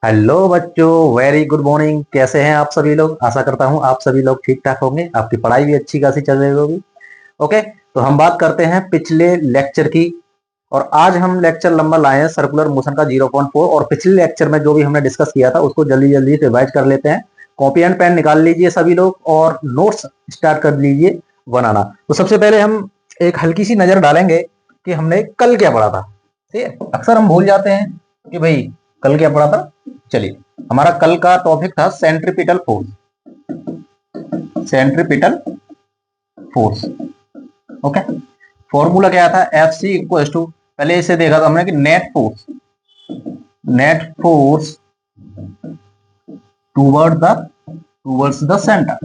Hello बच्चों, very good morning. कैसे हैं आप सभी लोग? आशा करता हूं आप सभी लोग ठीक ठाक होंगे, आपकी पढ़ाई भी अच्छी खासी चल रही होगी। ओके, तो हम बात करते हैं पिछले लेक्चर की। और आज हम लेक्चर नंबर लाए हैं सर्कुलर मोशन का 0.4। और पिछले लेक्चर में जो भी हमने डिस्कस किया था उसको जल्दी जल्दी रिवाइज कर लेते हैं। कॉपी एंड पेन निकाल लीजिए सभी लोग और नोट्स स्टार्ट कर लीजिए बनाना। तो सबसे पहले हम एक हल्की सी नजर डालेंगे कि हमने कल क्या पढ़ा था। ठीक है, अक्सर हम भूल जाते हैं कि भाई कल क्या पढ़ा था। चलिए, हमारा कल का टॉपिक था centripetal force. Centripetal force. Okay, formula क्या था? एफ सी इक्वल टू, पहले इसे देखा था हमने कि net force towards the centre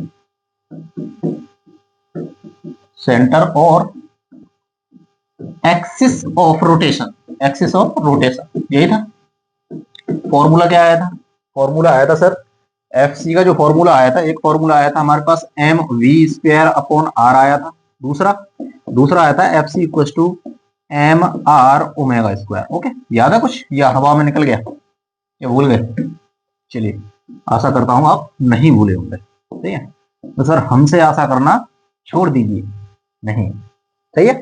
और एक्सिस ऑफ रोटेशन यही था। फॉर्मूला क्या आया था? फॉर्मूला आया था सर, एफ सी का जो फॉर्मूला आया था, एक फॉर्मूला आया था हमारे पास m we square upon r आया था। दूसरा दूसरा आया था f c equal to M R omega square. Okay, याद है कुछ या हवा में निकल गया या भूल गए? चलिए, आशा करता हूं आप नहीं भूले होंगे। ठीक है, तो सर हमसे आशा करना छोड़ दीजिए। नहीं, सही है।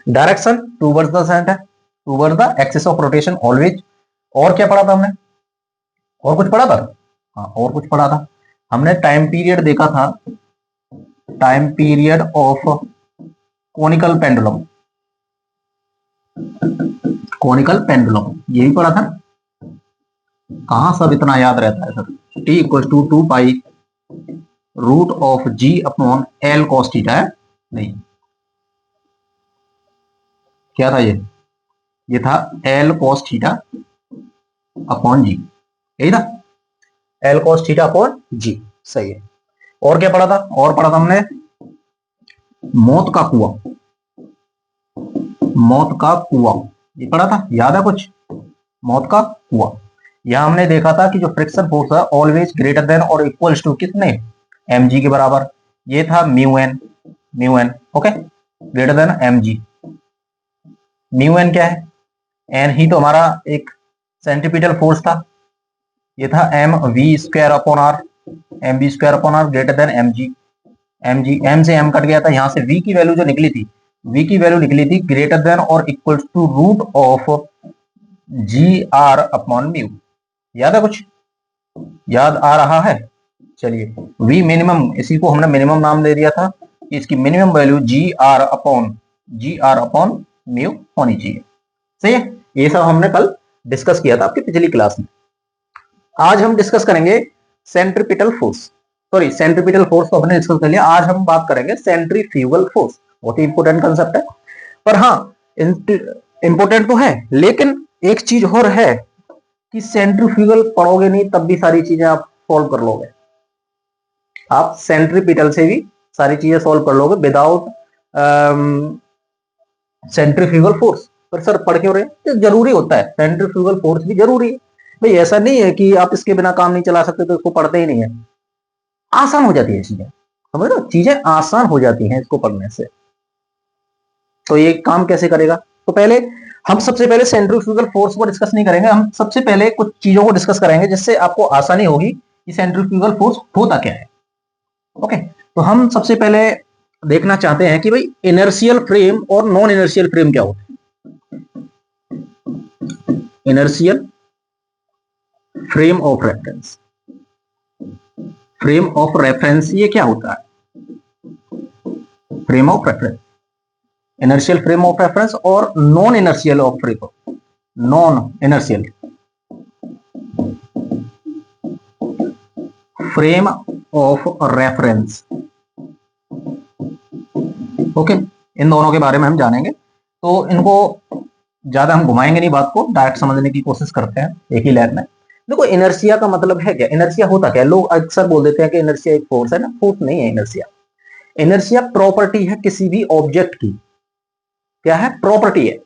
Direction towards the centre, towards the axis of rotation always. और क्या पढ़ा था हमने? और कुछ पढ़ा था? हाँ, और कुछ पढ़ा था हमने। टाइम पीरियड देखा था, time period of conical pendulum. Conical pendulum ये भी पढ़ा था। कहां सब इतना याद रहता है sir? T equal to 2 pi root of G upon L cos theta है। नहीं, क्या था ये था L cos theta upon G. यही था, L cos theta upon G. सही है। और क्या पढ़ा था? और पढ़ा था हमने मौत का कुआं। मौत का कुआं ये पढ़ा था, याद है कुछ? मौत का कुआं। यहां हमने देखा था कि जो फ्रिक्शन फोर्स है ऑलवेज ग्रेटर देन और इक्वल्स टू कितने? mg के बराबर। ये था mu N. Okay, greater than mg। Mu N क्या है? एन ही तो हमारा एक सेंट्रीपिटल फोर्स था। ये था M we square upon R, M B square upon R greater than M से एम कट गया था, यहां से वी की वैल्यू जो निकली थी, वी की वैल्यू निकली थी ग्रेटर देन और equal to root of G R upon mu. याद है कुछ? याद आ रहा है? चलिए, वी मिनिमम, इसी को हमने मिनिमम नाम दे दिया था कि इसकी minimum value G R upon mu होनी चाहिए। सही है, ये सब हमने कल डिस्कस किया था आपकी पिछली क्लास में। आज हम डिस्कस करेंगे centripetal force. Sorry, centripetal force तो हमने डिस्कस कर लिया। आज हम बात करेंगे सेंट्रीफ्यूगल फोर्स। बहुत ही इंपोर्टेंट कंसेप्ट है। पर हाँ, इंपोर्टेंट तो है, लेकिन एक चीज और है कि सेंट्रीफ्यूगल पढ़ोगे नहीं तब भी सारी चीजें आप सॉल्व कर लोगे। आप सेंट्रीपिटल से भी सारी चीजें सॉल्व कर लोगे विदाउट सेंट्रीफ्यूगल फोर्स। पर सर पढ़ क्यों रहे? तो जरूरी होता है, सेंट्रीफ्यूगल फोर्स भी जरूरी है भाई। ऐसा नहीं है कि आप इसके बिना काम नहीं चला सकते तो इसको पढ़ते ही नहीं है। आसान हो जाती है चीजें, समझ लो, चीजें आसान हो जाती हैं इसको पढ़ने से। तो ये काम कैसे करेगा? तो पहले हम सबसे पहले सेंट्रीफ्यूगल फोर्स को डिस्कस नहीं करेंगे, हम सबसे पहले कुछ चीजों को डिस्कस करेंगे जिससे आपको आसानी होगी कि सेंट्रीफ्यूगल फोर्स होता क्या है। ओके, तो हम सबसे पहले देखना चाहते हैं कि भाई इनर्शियल फ्रेम और नॉन इनर्शियल फ्रेम क्या होता है। Inertial frame of reference, frame of reference ये क्या होता है? Frame of reference, inertial frame of reference और non inertial of frame, non inertial frame of reference. Okay, इन दोनों के बारे में हम जानेंगे। तो इनको ज्यादा हम घुमाएंगे नहीं, बात को डायरेक्ट समझने की कोशिश करते हैं एक ही लाइन में। देखो, इनर्शिया का मतलब है क्या? इनर्शिया होता क्या है? लोग अक्सर बोल देते हैं कि इनर्शिया एक फोर्स है ना। फोर्स नहीं है इनर्शिया। इनर्शिया प्रॉपर्टी है किसी भी ऑब्जेक्ट की। क्या है? प्रॉपर्टी है।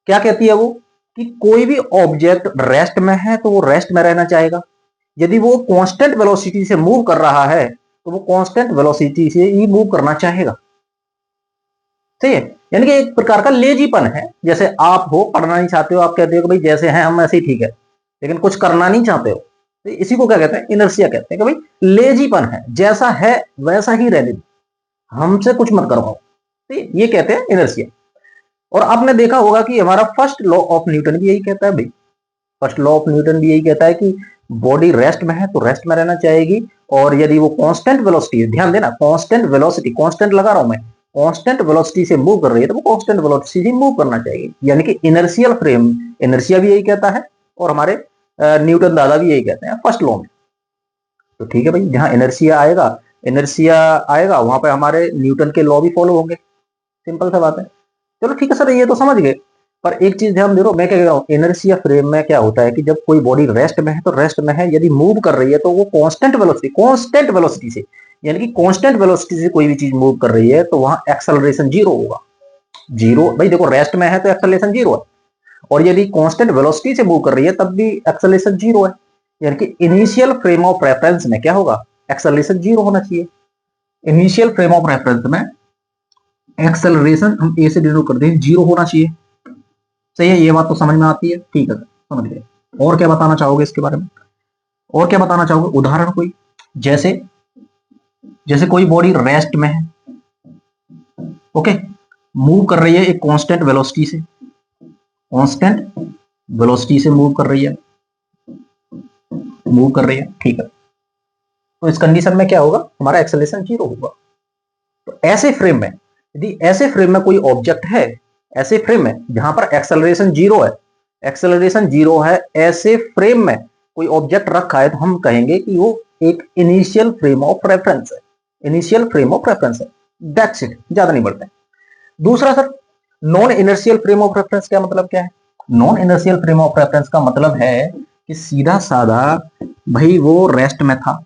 क्या कहती है वो? कि कोई भी ऑब्जेक्ट रेस्ट में है तो वो रेस्ट में रहना चाहेगा। यदि वो कांस्टेंट वेलोसिटी से मूव कर रहा है तो वो कांस्टेंट वेलोसिटी से ही मूव करना चाहेगा। ठीक है, यानी कि एक प्रकार का लेजीपन है। जैसे आप हो, पढ़ना नहीं चाहते हो, आप कहते हो कि भाई जैसे हैं हम ऐसे ही ठीक है, लेकिन कुछ करना नहीं चाहते हो, तो इसी को क्या कहते हैं, इनर्शिया कहते हैं कि भाई लेजीपन है, जैसा है वैसा ही रहने दो, हमसे कुछ मत करवाओ, तो ये कहते हैं इनर्शिया। और आपने देखा होगा कि हमारा फर्स्ट लॉ ऑफ न्यूटन भी यही कहता है भाई, फर्स्ट लॉ ऑफ न्यूटन भी यही कहता है कि बॉडी रेस्ट में है तो रेस्ट में रहना चाहेगी, और यदि वो कांस्टेंट वेलोसिटी, ध्यान देना कांस्टेंट वेलोसिटी, कांस्टेंट लगा रहा हूं मैं, कांस्टेंट वेलोसिटी से मूव कर रही है तो वो कांस्टेंट वेलोसिटी से मूव करना चाहिए, यानी कि इनर्शियल फ्रेम, इनर्शिया भी यही कहता है और हमारे न्यूटन दादा भी यही कहते हैं फर्स्ट लॉ में। तो ठीक है भाई, जहां इनर्शिया आएगा वहां पे हमारे न्यूटन के लॉ भी फॉलो होंगे, सिंपल सा बात है। चलो ठीक है सर, ये तो समझ गए, पर एक चीज ध्यान दे रहा हूं, मैं क्या कह रहा हूं, इनर्शिया फ्रेम में क्या होता है कि जब कोई बॉडी रेस्ट में है तो रेस्ट में है, यदि मूव कर रही है तो वो कांस्टेंट वेलोसिटी से, यानी कि कांस्टेंट वेलोसिटी से कोई भी चीज मूव कर रही है तो वहां एक्सेलरेशन जीरो होगा। जीरो भाई, देखो रेस्ट में है तो एक्सेलरेशन जीरो है, और यदि कांस्टेंट वेलोसिटी से मूव कर रही है तब भी एक्सेलरेशन जीरो है, यानी कि इनिशियल फ्रेम ऑफ रेफरेंस में क्या होगा, एक्सेलरेशन जीरो होना चाहिए। इनिशियल फ्रेम ऑफ रेफरेंस में एक्सेलरेशन हम ए से डिनोट करते हैं, जीरो होना चाहिए। सही है, ये बात तो समझ में आती है, ठीक है समझ गए। और क्या बताना चाहोगे इसके बारे में, और क्या बताना चाहोगे, उदाहरण कोई, जैसे जैसे कोई बॉडी रेस्ट में है, ओके, मूव कर रही है एक कांस्टेंट वेलोसिटी से, कांस्टेंट वेलोसिटी से मूव कर रही है, ठीक है, तो इस कंडीशन में क्या होगा, हमारा एक्सेलरेशन जीरो होगा। तो ऐसे फ्रेम में, यदि ऐसे फ्रेम में कोई ऑब्जेक्ट है, ऐसे फ्रेम में जहां पर एक्सेलरेशन जीरो है, ऐसे फ्रेम में कोई ऑब्जेक्ट रखा है तो हम कहेंगे कि वो एक इनिशियल फ्रेम ऑफ रेफरेंस है, दैट्स इट, ज्यादा नहीं बढ़ते। दूसरा sir, non inertial frame of reference का मतलब क्या है, non inertial frame of reference का मतलब है कि सीधा साधा भाई वो रेस्ट में था,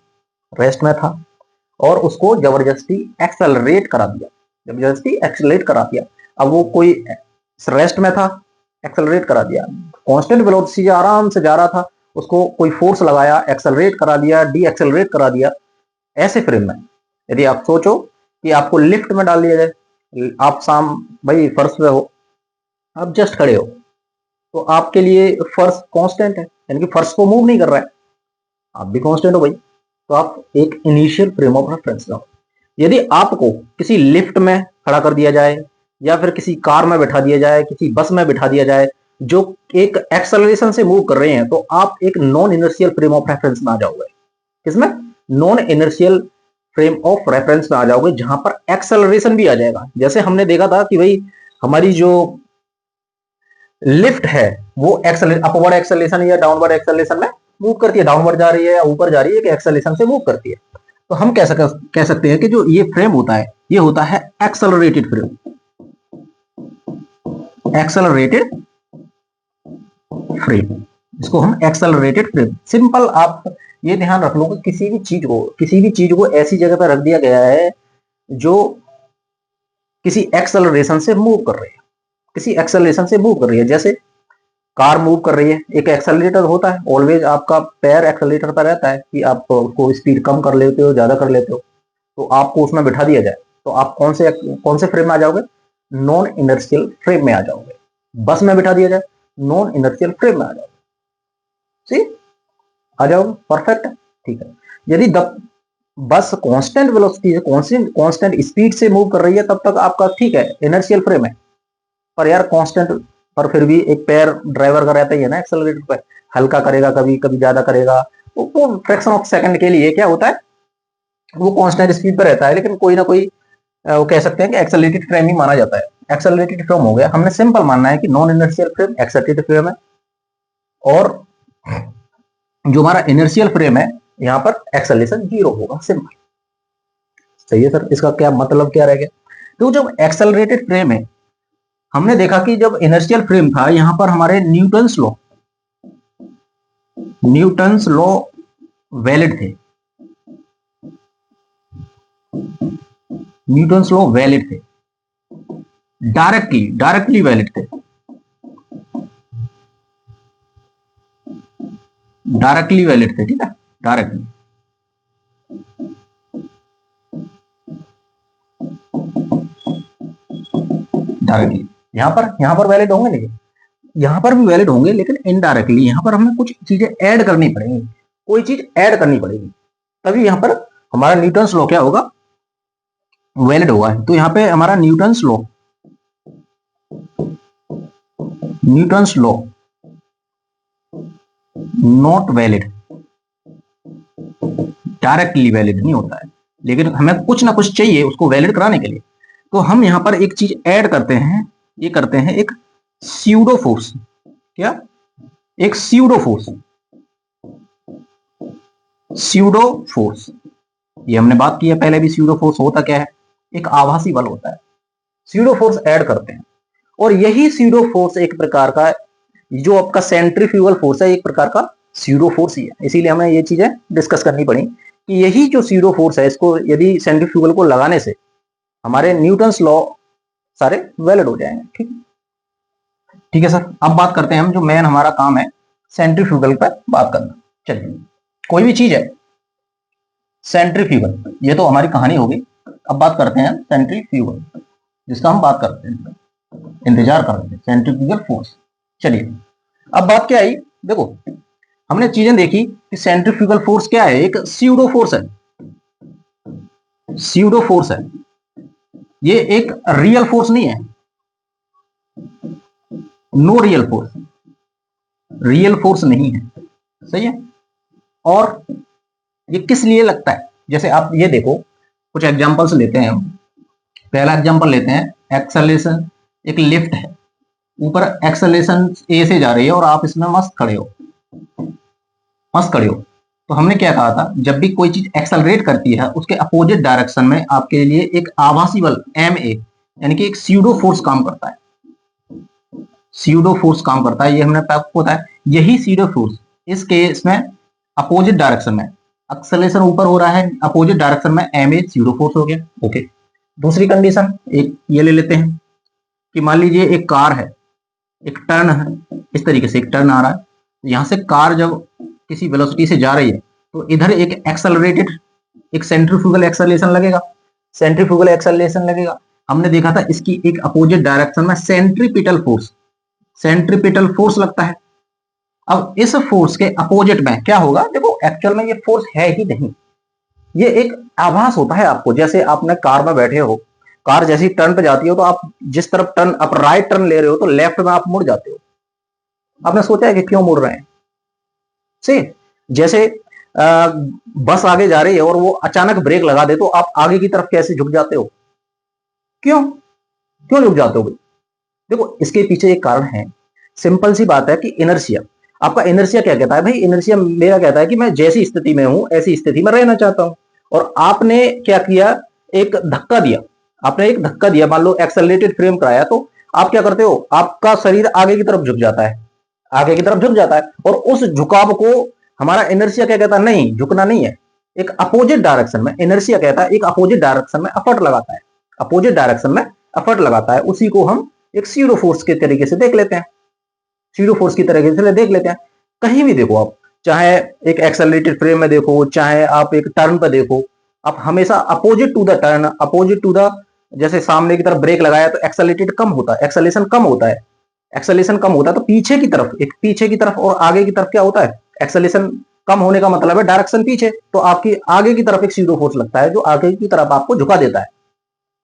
और उसको जबरदस्ती एक्सेलरेट करा दिया, अब वो कोई रेस्ट में था, एक्सेलरेट करा दिया, कांस्टेंट वेलोसिटी आराम से जा रहा था, उसको कोई फोर्स लगाया, एक्सेलरेट करा दिया, डी एक्सेलरेट करा दिया। ऐसे फ्रेम में यदि आप सोचो कि आपको लिफ्ट में डाल दिया जाए, आप भाई फर्श पे हो, आप जस्ट खड़े हो, तो आपके लिए फर्श कांस्टेंट है, यानी कि फर्श को मूव नहीं कर रहा है, आप भी कांस्टेंट हो भाई, तो आप एक इनिशियल फ्रेम ऑफ रेफरेंस लो। यदि आपको किसी लिफ्ट में खड़ा कर दिया जाए, या फिर किसी कार में बैठा दिया जाए, किसी बस में बैठा दिया जाए जो एक एक्सेलरेशन से मूव कर रहे हैं, तो आप एक non inertial frame of reference में आ जाओगे। किसमें, non inertial frame of reference में आ जाओगे, जहां पर एक्सेलरेशन भी आ जाएगा। जैसे हमने देखा था कि भाई हमारी जो लिफ्ट है वो अपवर्ड एक्सेलरेशन या डाउनवर्ड एक्सेलरेशन में मूव करती है, डाउनवर्ड जा रही है या ऊपर जा रही है, कि एक्सेलरेशन से मूव करती है। तो हम कह सकते हैं कि जो ये फ्रेम होता है, ये होता है एक्सेलरेटेड फ्रेम, इसको हम एक्सेलरेटेड फ्रेम, सिंपल। आप ये ध्यान रख लो कि किसी भी चीज को ऐसी जगह पर रख दिया गया है जो किसी एक्सेलरेशन से मूव कर रही है, जैसे कार मूव कर रही है, एक एक्सेलरेटर होता है, ऑलवेज आपका पैर एक्सेलरेटर पर रहता है कि आप उसको स्पीड कम कर लेते हो, ज्यादा कर लेते हो, तो आपको उसमें बैठा दिया जाए तो आप कौन से फ्रेम में आ जाओगे, नॉन इनर्शियल फ्रेम में आ जाओगे। बस में बैठा दिया जाए, नॉन इनर्शियल फ्रेम में आ जाओगे, आ जाओगे, परफेक्ट है, ठीक है। यदि बस कांस्टेंट वेलोसिटी से कांस्टेंट स्पीड से मूव कर रही है, तब तक आपका ठीक है, इनर्शियल फ्रेम है। पर यार कांस्टेंट पर फिर भी एक पैर ड्राइवर का रहता ही है ना, एक्सेलरेटर पे हल्का करेगा, कभी कभी ज्यादा करेगा, वो फ्रैक्शन ऑफ सेकंड के लिए क्या होता है, वो कांस्टेंट स्पीड पर रहता है, लेकिन कोई ना कोई वो कह सकते हैं कि एक्सेलरेटेड फ्रेम ही माना जाता है। एक्सेलरेटेड फ्रेम हो गया, हमने सिंपल मानना है कि non inertial frame accelerated frame है, और जो हमारा इनर्शियल फ्रेम है यहाँ पर एक्सेलरेशन जीरो होगा, सिंपल। सही है सर, इसका क्या मतलब क्या रह गया, तो जब एक्सेलरेटेड फ्रेम है, हमने देखा कि जब इनर्शियल फ्रेम था, यहां पर हमारे न्यूटन्स लॉ वैलिड थे, डायरेक्टली वैलिड थे, ठीक है, डायरेक्टली। यहां पर वैलिड होंगे, लेकिन यहां पर भी वैलिड होंगे, लेकिन इनडायरेक्टली यहां पर हमें कुछ चीजें ऐड करनी पड़ेंगी। कोई चीज ऐड करनी पड़ेगी, तभी यहां पर हमारा न्यूटन्स लॉ क्या होगा, वैलिड होगा। तो यहां पे हमारा Newton's law not valid, directly valid नहीं होता है, लेकिन हमें कुछ ना कुछ चाहिए उसको वैलिड कराने के लिए। तो हम यहां पर एक चीज ऐड करते हैं, ये करते हैं एक स्यूडो फोर्स। क्या? एक स्यूडो फोर्स। ये हमने बात की है पहले भी, स्यूडो फोर्स होता क्या है, एक आभासी बल होता है। स्यूडो फोर्स ऐड करते हैं, और यही स्यूडो फोर्स एक प्रकार का, जो आपका सेंट्रीफ्यूगल फोर्स है, एक प्रकार का स्यूडो फोर्स ही है। इसीलिए हमें ये चीजें डिस्कस करनी पड़ी कि यही जो स्यूडो फोर्स है, इसको यदि सेंट्रीफ्यूगल को लगाने से हमारे न्यूटन्स लॉ सारे वैलिड हो जाएंगे। ठीक है सर। अब बात करते हैं हम, जो मेन हमारा काम है सेंट्रीफ्यूगल पर बात करना। चलिए, कोई भी चीज है सेंट्रीफ्यूगल, ये तो हमारी कहानी होगी। अब बात करते हैं सेंट्रीफ्यूगल, जिसका हम बात करते हैं, इंतजार कर रहे हैं, सेंट्रीफ्यूगल फोर्स। चलिए, अब बात क्या आई, देखो हमने चीजें देखी कि सेंट्रीफ्यूगल फोर्स क्या है, एक स्यूडो फोर्स है। स्यूडो फोर्स है, ये एक रियल फोर्स नहीं है, no real force, real force नहीं है, सही है। और ये किस लिए लगता है, जैसे आप ये देखो, कुछ एग्जांपल्स लेते हैं हम। पहला एग्जांपल लेते हैं, एक्सेलरेशन, एक लिफ्ट है, ऊपर एक्सेलरेशन ए से जा रही है और आप इसमें मस्त खड़े हो, तो हमने क्या कहा था, जब भी कोई चीज एक्सेलरेट करती है उसके अपोजिट डायरेक्शन में आपके लिए एक आभासी बल एम ए, यानी कि एक स्यूडो फोर्स काम करता है। स्यूडो फोर्स काम करता है, ये हमने आपको बताया। यही स्यूडो फोर्स इस केस में अपोजिट डायरेक्शन में, एक्सेलरेशन ऊपर हो रहा है, अपोजिट डायरेक्शन में एम ए स्यूडो फोर्स हो गया। ओके, दूसरी कंडीशन एक ये ले लेते हैं कि मान लीजिए एक कार है, एक टर्न है, इस तरीके से एक टर्न आ रहा है, यहां से कार जब किसी वेलोसिटी से जा रही है तो इधर एक एक्सेलरेटेड, एक सेंट्रीफ्यूगल एक्सेलरेशन लगेगा, सेंट्रीफ्यूगल एक्सेलरेशन लगेगा। हमने देखा था इसकी एक अपोजिट डायरेक्शन में सेंट्रीपिटल फोर्स लगता है। अब इस फोर्स के अपोजिट में क्या होगा, देखो एक्चुअल में ये फोर्स है ही नहीं, ये एक आभास होता है आपको। जैसे आपने कार में बैठे हो, कार जैसी टर्न पे जाती हो तो आप जिस तरफ टर्न, आप राइट टर्न ले रहे हो तो लेफ्ट में आप मुड़ जाते हो। आपने सोचा है कि क्यों मुड़ रहे हैं? से जैसे बस आगे जा रही है और वो अचानक ब्रेक लगा दे तो आप आगे की तरफ कैसे झुक जाते हो? क्यों झुक जाते हो भाई? देखो इसके पीछे एक कारण है, सिंपल सी बात है कि इनर्शिया। आपका इनर्शिया क्या कहता है भाई? इनर्शिया मेरा कहता है कि मैं जैसी स्थिति में हूं ऐसी स्थिति में रहना चाहता हूं। और आपने क्या किया, एक धक्का दिया, आपने एक धक्का दिया, मान लो एक्सेलरेटेड फ्रेम कराया, तो आप क्या करते हो, आपका शरीर आगे की तरफ झुक जाता है, आगे की तरफ झुक जाता है। और उस झुकाव को हमारा इनर्शिया क्या कहता है? नहीं, झुकना नहीं है, एक अपोजिट डायरेक्शन में इनर्शिया कहता है, एक अपोजिट डायरेक्शन में एफर्ट लगाता है, अपोजिट डायरेक्शन में एफर्ट लगाता है। उसी को हम एक सीरो फोर्स के तरीके से देख लेते हैं, सीरो फोर्स की तरीके से देख लेते हैं। कहीं भी देखो आप, चाहे एक एक्सेलरेटेड फ्रेम में देखो, चाहे आप एक टर्न पर देखो, आप हमेशा opposite to the turn, opposite to the, जैसे सामने की तरफ ब्रेक लगाया तो एक्सेलरेटेड कम होता है, एक्सेलरेशन कम होता है, एक्सेलरेशन कम होता है। तो पीछे की तरफ, एक पीछे की तरफ और आगे की तरफ क्या होता है, एक्सेलरेशन कम होने का मतलब है डायरेक्शन पीछे, तो आपकी आगे की तरफ एक सीरो फोर्स लगता है जो आगे की तरफ आपको झुका देता है।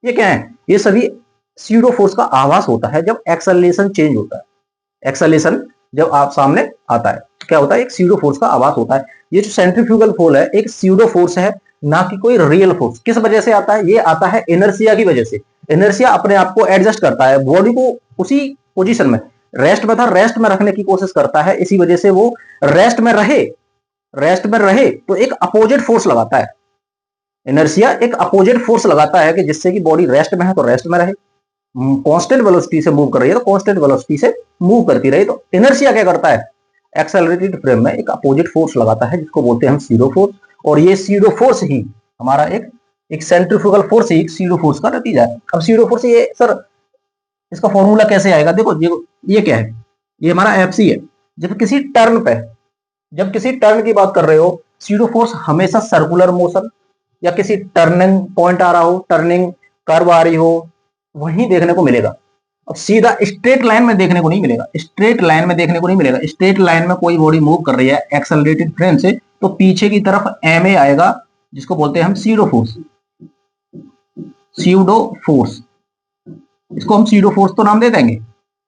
ये क्या है? ये सभी सीरो फोर्स का आभास होता है जब एक्सेलरेशन चेंज होता है। एक्सेलरेशन जब आप सामने आता है क्या होता है, एक सीरो फोर्स का आभास होता है। ये जो सेंट्रीफ्यूगल फोर्स है एक सीरो फोर्स है, ना कि कोई रियल फोर्स। किस वजह से आता है? ये आता है इनर्शिया की वजह से। इनर्शिया अपने आप को एडजस्ट करता है, बॉडी को उसी पोजीशन में, रेस्ट में था, रेस्ट में रखने की कोशिश करता है, इसी वजह से वो रेस्ट में रहे, रेस्ट में रहे तो एक अपोजिट फोर्स लगाता है। इनर्शिया एक अपोजिट फोर्स लगाता है कि जिससे कि बॉडी रेस्ट में है तो रेस्ट में रहे, कांस्टेंट वेलोसिटी से मूव कर रही है तो कांस्टेंट वेलोसिटी से मूव करती रही। तो इनर्शिया क्या करता है, एक्सेलरेटेड फ्रेम में एक अपोजिट फोर्स लगाता है जिसको बोलते हैं हम सीरो फोर्स। और ये सीरो फोर्स ही हमारा एक सेंट्रीफ्यूगल फोर्स ही सीरो फोर्स का नतीजा है। अब सीरो फोर्स, ये सर इसका फॉर्मूला कैसे आएगा? देखो ये क्या है, ये हमारा एफसी है। जब किसी टर्न पे, जब किसी टर्न की बात कर रहे हो, सीरो फोर्स हमेशा सर्कुलर मोशन या किसी टर्निंग पॉइंट आ रहा हो, टर्निंग कर्व आ रही हो, वहीं देखने को मिलेगा। अब सीधा स्ट्रेट लाइन में देखने को नहीं मिलेगा, स्ट्रेट लाइन में देखने को नहीं मिलेगा। स्ट्रेट लाइन में कोई बॉडी मूव कर रही है एक्सेलरेटेड फ्रेम से तो पीछे की तरफ ma आएगा, जिसको बोलते हैं हम सीडो फोर्स। सीडो फोर्स, इसको हम सीडो फोर्स तो नाम दे देंगे,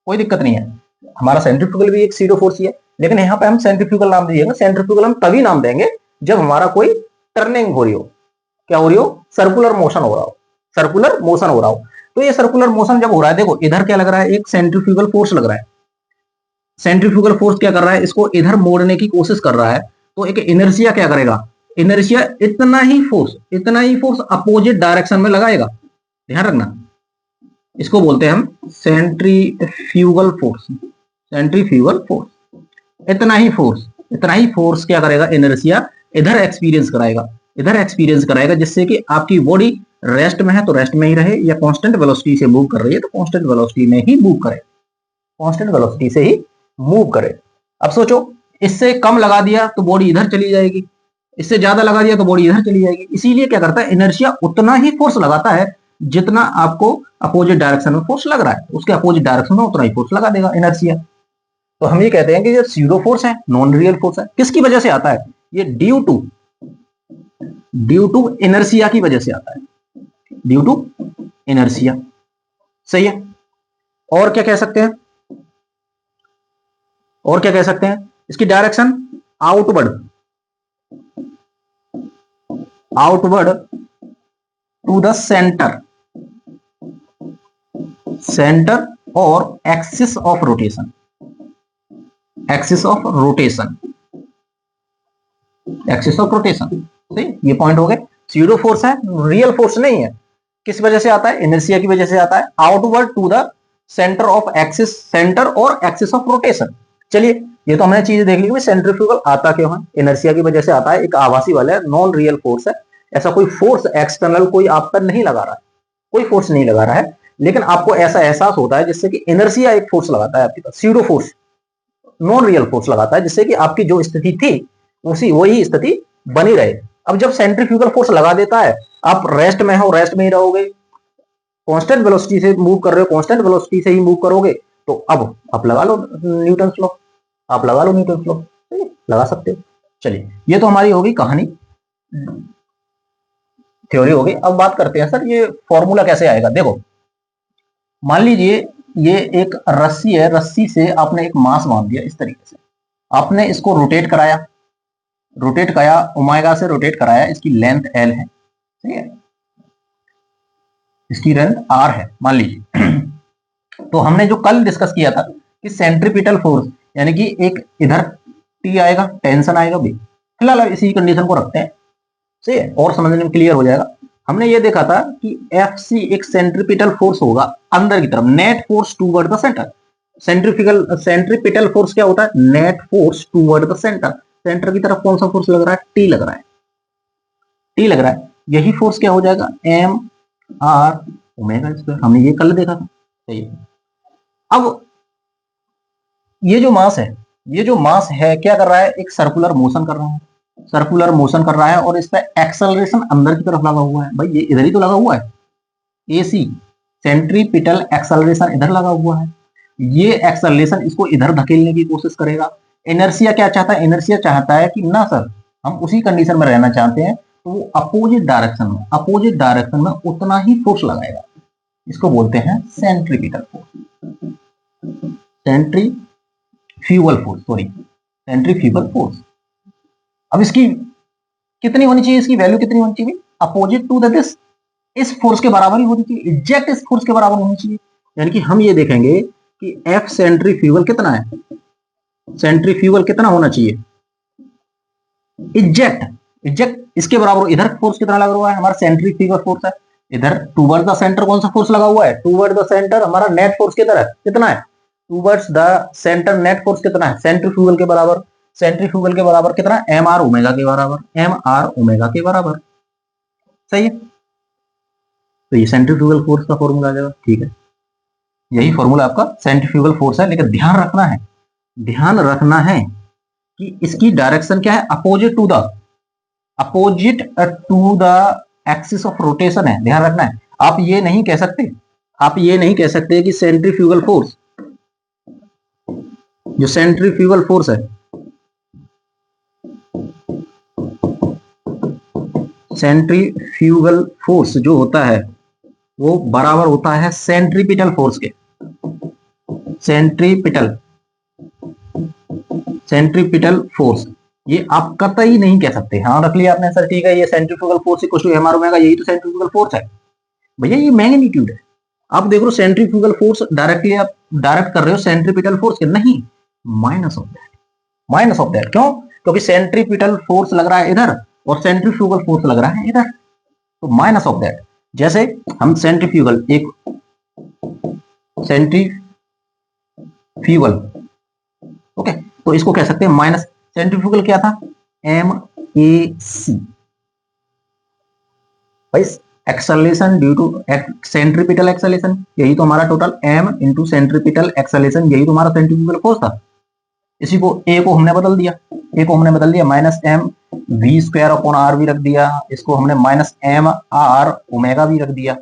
कोई दिक्कत नहीं है। हमारा सेंट्रीफ्यूगल भी एक सीडो फोर्स ही है, लेकिन यहाँ पे हम सेंट्रीफ्यूगल नाम दीजिएगा। सेंट्रीफ्यूगल हम तभी नाम देंगे जब हमारा कोई टर्निंग हो रही हो, क्या हो रही हो, सर्कुलर मोशन हो रहा हो, सर्कुलर मोशन हो रहा हो। तो ये सर्कुलर मोशन जब हो रहा है, देखो इधर क्या लग रहा है, एक सेंट्रीफ्यूगल फोर्स लग रहा है। सेंट्रीफ्यूगल फोर्स क्या कर रहा है, इसको इधर मोड़ने की कोशिश कर रहा है, तो एक इनर्शिया क्या करेगा, इनर्शिया इतना ही फोर्स अपोजिट डायरेक्शन में लगाएगा। ध्यान रखना, इसको बोलते हैं हम सेंट्रीफ्यूगल फोर्स। सेंट्रीफ्यूगल फोर्स, इतना ही फोर्स क्या करेगा, इनर्शिया इधर एक्सपीरियंस कराएगा, जिससे कि आपकी बॉडी रेस्ट में है तो रेस्ट में ही रहे, या कांस्टेंट वेलोसिटी से मूव कर रही है तो कांस्टेंट वेलोसिटी में ही मूव करे, कांस्टेंट वेलोसिटी से ही मूव करे। अब सोचो, इससे कम लगा दिया तो बॉडी इधर चली जाएगी, इससे ज्यादा लगा दिया तो बॉडी इधर चली जाएगी। इसीलिए क्या करता है, इनर्शिया उतना ही फोर्स लगाता है जितना आपको अपोजिट डायरेक्शन में फोर्स लग रहा है, उसके अपोजिट डायरेक्शन में उतना ही फोर्स लगा देगा इनर्शिया। तो हम ये कहते हैं कि ये सीडो फोर्स है, नॉन रियल फोर्स है। किसकी वजह से आता है ये, ड्यू टू इनर्शिया की वजह से आता है, ड्यू टू इनर्शिया। सही है। और क्या कह सकते हैं, इसकी direction outward to the centre और एक्सिस ऑफ रोटेशन, सही, ये पॉइंट हो गए। सीडो फोर्स है, रियल फोर्स नहीं है। किस वजह से आता है, इनर्शिया की वजह से आता है, आउटवर्ड टू द सेंटर और एक्सिस ऑफ रोटेशन। चलिए, ये तो हमने चीज देख ली कि सेंट्रीफ्यूगल आता क्यों है, इनर्शिया की वजह से आता है, एक आभासी वाला है, नॉन रियल फोर्स है। ऐसा कोई फोर्स एक्सटर्नल कोई आप पर नहीं लगा रहा है, कोई फोर्स नहीं लगा रहा है, लेकिन आपको ऐसा एहसास होता है जिससे कि इनर्शिया एक फोर्स लगाता है आपके पास, pseudo force, non real force लगाता है, जिससे कि आपकी जो स्थिति थी वही स्थिति बनी रहे। अब जब सेंट्रीफ्यूगल फोर्स लगा देता है, आप रेस्ट में हो, रेस्ट में ही रहोगे, कांस्टेंट वेलोसिटी से मूव कर रहे हो, कांस्टेंट वेलोसिटी से ही मूव करोगे। तो अब आप लगा लो न्यूटन लॉ, लगा सकते हो। चलिए, ये तो हमारी होगी कहानी, थ्योरी होगी। अब बात करते हैं सर ये फॉर्मूला कैसे आएगा। देखो, मान लीजिए ये एक रस्सी है, रस्सी से आपने एक मास बांध दिया, इस तरीके से आपने इसको रोटेट कराया, ओमेगा से रोटेट कराया, इसकी लेंथ एल है, ठीक है, इसकी लेंथ आर है मान लीजिए। तो हमने जो कल डिस्कस किया था कि सेंट्रीपिटल फोर्स, यानी कि एक इधर टी आएगा, टेंशन आएगा भी, फिलहाल इसी कंडीशन को रखते हैं, सही है, और समझने में क्लियर हो जाएगा। हमने ये देखा था कि एफ सी एक सेंट्रीपिटल फोर्स होगा अंदर की तरफ, net force toward the centre. Centripetal force क्या होता है, net force toward the centre. Centre की तरफ कौन सा फोर्स लग रहा है, टी लग रहा है, यही फोर्स क्या हो जाएगा, एम आर ओमेगा स्क्वायर। हमने ये कल देखा था, सही है। अब ये जो मास है क्या कर रहा है, एक सर्कुलर मोशन कर रहा है, और इस पर एक्सेलरेशन अंदर की तरफ लगा हुआ है। भाई ये इधर ही तो लगा हुआ है, एसी सेंट्रीपिटल एक्सेलरेशन इधर लगा हुआ है, ये एक्सेलरेशन इसको इधर धकेलने की कोशिश करेगा। इनर्शिया क्या चाहता है, इनर्शिया चाहता है कि ना सर हम उसी कंडीशन में रहना चाहते हैं, तो वो अपोजिट डायरेक्शन में उतना ही फोर्स लगाएगा, इसको बोलते हैं सेंट्रीपिटल फोर्स, सेंट्रीफ्यूगल फोर्स। अब इसकी कितनी होनी चाहिए, इसकी वैल्यू कितनी होनी चाहिए, अपोजिट टू दिस, इस फोर्स के बराबर ही होनी चाहिए, एग्जैक्ट इस फोर्स के बराबर होनी चाहिए। यानी कि हम ये देखेंगे कि एफ सेंट्रीफ्यूगल कितना है, सेंट्रीफ्यूगल कितना होना चाहिए, एग्जैक्ट इसके बराबर। इधर फोर्स कितना लगा हुआ है, हमारा सेंट्रीफ्यूगल फोर्स है, इधर टूवर्ड द सेंटर कौन सा फोर्स लगा हुआ है, टूवर्ड द सेंटर हमारा नेट फोर्स किधर है, कितना है, towards the centre net force कितना है, सेंट्रीफ्यूगल के बराबर कितना है, एम आर ओमेगा के बराबर, सही है। तो ये सेंट्रीफ्यूगल फोर्स का फॉर्मूला आ जाएगा, ठीक है, यही फॉर्मूला आपका सेंट्रीफ्यूगल फोर्स है। लेकिन ध्यान रखना है कि इसकी डायरेक्शन क्या है, opposite to the axis of rotation है, ध्यान रखना है। आप ये नहीं कह सकते कि सेंट्रीफ्यूगल फोर्स, जो सेंट्रीफ्यूगल फोर्स है सेंट्रीफ्यूगल फोर्स जो होता है वो बराबर होता है सेंट्रीपिटल फोर्स के। सेंट्रीपिटल सेंट्रीपिटल फोर्स ये आप कतई नहीं कह सकते। हाँ रख लिया आपने, सर ठीक है, ये centrifugal force equal to M R omega, यही तो सेंट्रीफ्यूगल फोर्स है भैया, ये मैग्नीट्यूड है। अब देख लो सेंट्रीफ्यूगल फोर्स डायरेक्टली आप डायरेक्ट कर रहे हो सेंट्रीपिटल फोर्स के, नहीं, minus of that, minus of that. क्यों? क्योंकि सेंट्रीपिटल फोर्स लग रहा है इधर और सेंट्रीफ्यूगल फोर्स लग रहा है इधर, तो माइनस ऑफ दैट। जैसे हम सेंट्रीफ्यूगल, एक सेंट्रीफ्यूगल, ओके, तो इसको कह सकते हैं माइनस, सेंट्रीफ्यूगल क्या था, एम ए सी, भाई acceleration due to centripetal acceleration, यही तो हमारा total M into centripetal acceleration, यही तो हमारा सेंट्रीफ्यूगल फोर्स था। इसी को ए को हमने बदल दिया, ए को हमने बदल दिया minus M we square upon R भी रख दिया, इसको हमने माइनस एम आर ओमेगा भी रख दिया,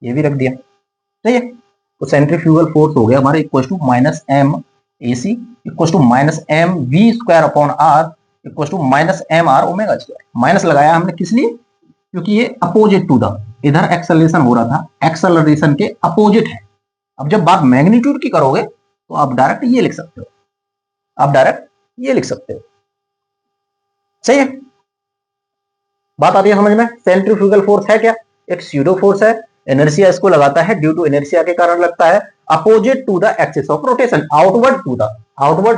ये भी रख दिया, सही है। तो सेंट्रीफ्यूगल फोर्स हो गया हमारे equal to minus M A C equal to minus M we square upon R equal to minus M are omega square. Minus लगाया हमने किस लिए, क्योंकि ये अपोजिट टू द, इधर एक्सेलरेशन हो रहा था, एक्सेलरेशन के अपोजिट है। अब जब बात मैग्नीट्यूड की करोगे तो आप डायरेक्ट ये लिख सकते हो, आप डायरेक्ट ये लिख सकते हो, सही है। बात आती है समझ में। सेंट्रीफ्यूगल फोर्स है क्या, एक स्यूडो फोर्स है, इनर्शिया इसको लगाता है, ड्यू टू इनर्शिया के कारण लगता है, opposite to the axis of rotation, outward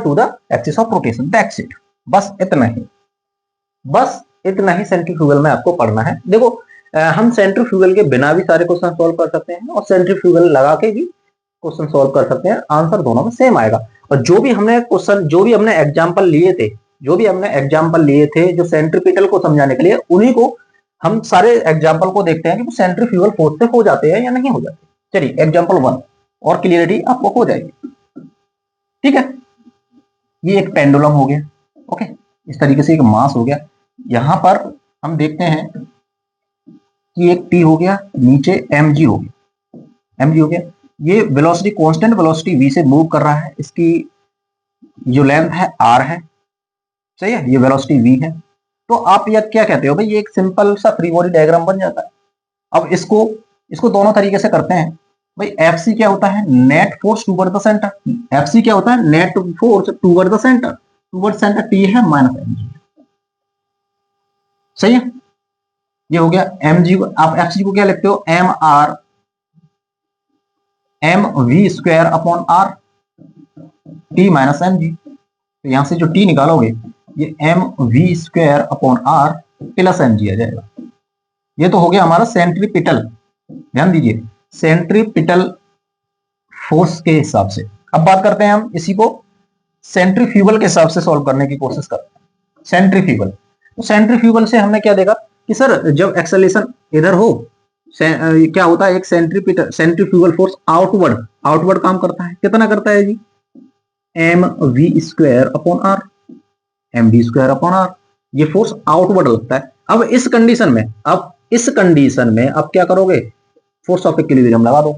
to the axis of rotation, that's it. बस इतना ही, बस इतना ही सेंट्रीफ्यूगल में आपको पढ़ना है। देखो हम सेंट्रीफ्यूगल के बिना भी सारे क्वेश्चन सॉल्व कर सकते हैं और सेंट्रीफ्यूगल लगा के भी क्वेश्चन सॉल्व कर सकते हैं, आंसर दोनों में सेम आएगा। और जो भी हमने क्वेश्चन, जो भी हमने एग्जांपल लिए थे, जो सेंट्रीपिटल को समझाने के लिए, उन्हीं को हम सारे एग्जांपल को देखते हैं कि वो सेंट्रीफ्यूगल फोर्स से हो जाते हैं या नहीं हो जाते। चलिए एग्जांपल 1 और क्लियरिटी आपको हो जाएगी, ठीक है। ये एक पेंडुलम हो गया, ओके, इस तरीके से एक मास हो गया। यहां पर हम देखते हैं कि एक टी हो गया, नीचे एम जी हो गया, ये वेलोसिटी, कांस्टेंट वेलोसिटी v से मूव कर रहा है, इसकी जो लेंथ है r है, सही है, ये वेलोसिटी v है। तो आप ये क्या कहते हो भाई, ये एक सिंपल सा फ्री बॉडी डायग्राम बन जाता है। अब इसको दोनों तरीके से करते हैं भाई। एफ सी क्या होता है, net force toward the centre, F C क्या होता है, net force toward the centre, T है माइनस एम जी, सही है। ये हो गया एम जी, आप एफ सी को क्या लिखते हो, M we square upon R, T minus M G. तो यहां से जो टी निकालोगे ये M we square upon R plus M G आ जाएगा। ये तो हो गया हमारा सेंट्रीपिटल, ध्यान दीजिए, सेंट्रीपिटल फोर्स के हिसाब से। अब बात करते हैं हम इसी को सेंट्रीफ्यूगल के हिसाब से सॉल्व करने की कोशिश करते हैं। सेंट्रीफ्यूगल, तो सेंट्रीफ्यूगल से हमने क्या देखा कि सर जब एक्सेलरेशन इधर हो, क्या होता है, एक सेंट्रीफ्यूगल फोर्स आउटवर्ड काम करता है। कितना करता है जी, M we square upon R, M we square upon R, ये फोर्स आउटवर्ड लगता है। अब इस कंडीशन में आप क्या करोगे, फोर्स ऑफ इक्विलिब्रियम लगा दो,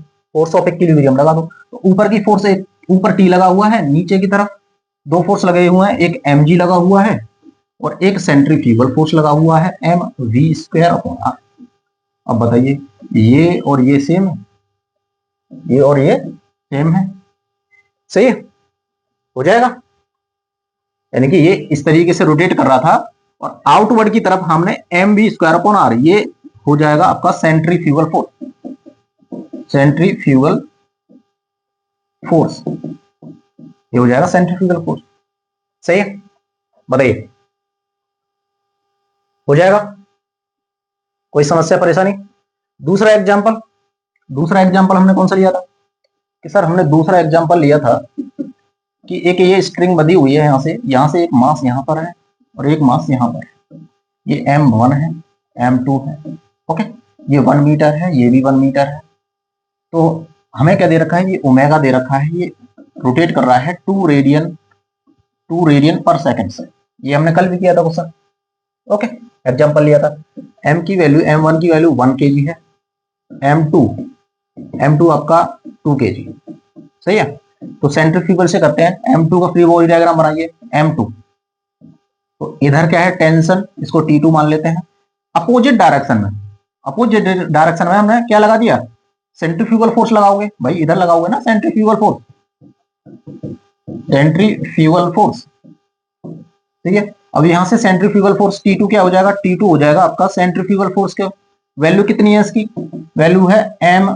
तो ऊपर की फोर्स, एक ऊपर टी लगा हुआ है, नीचे की तरफ दो फोर्स लगे हुए हैं, एक एम जी लगा हुआ है और एक सेंट्रीफ्यूगल फोर्स लगा हुआ है, M we square upon R. अब बताइए, ये और ये सेम है, ये और ये सेम है, सही है, हो जाएगा। यानी कि ये इस तरीके से रोटेट कर रहा था और आउटवर्ड की तरफ हमने M B square upon R, ये हो जाएगा आपका सेंट्रीफ्यूगल फोर्स, ये हो जाएगा सेंट्रीफ्यूगल फोर्स, सही है। बताइए, हो जाएगा, कोई समस्या परेशानी। दूसरा एग्जांपल हमने कौन सा लिया था कि सर हमने दूसरा एग्जांपल लिया था कि एक ये स्ट्रिंग बंधी हुई है, यहां से एक मास यहां पर है और एक मास यहां पर है, ये m1 है, m2 है, ओके, ये 1 मीटर है, ये भी 1 मीटर है। तो हमें क्या दे रखा है, ये ओमेगा दे रखा है, ये रोटेट कर रहा है 2 रेडियन पर सेकंड से। ये हमने कल भी किया था क्वेश्चन, ओके, एग्जांपल लिया था। m की वैल्यू, m1 की वैल्यू 1 kg है, m2 आपका 2 kg, सही है। तो सेंट्रीफ्यूगल से करते हैं, m2 का फ्री बॉडी डायग्राम बनाइए, m2, तो इधर क्या है, टेंशन, इसको T2 मान लेते हैं। अपोजिट डायरेक्शन में, अपोजिट डायरेक्शन में हमने क्या लगा दिया, सेंट्रीफ्यूगल फोर्स लगाओगे भाई, इधर लगाओगे ना सेंट्रीफ्यूगल फोर्स, सेंट्रीफ्यूगल फोर्स, ठीक है। अब यहां से सेंट्रीफ्यूगल फोर्स T2 क्या हो जाएगा, T2 हो जाएगा आपका सेंट्रीफ्यूगल फोर्स के वैल्यू कितनी है, इसकी वैल्यू है M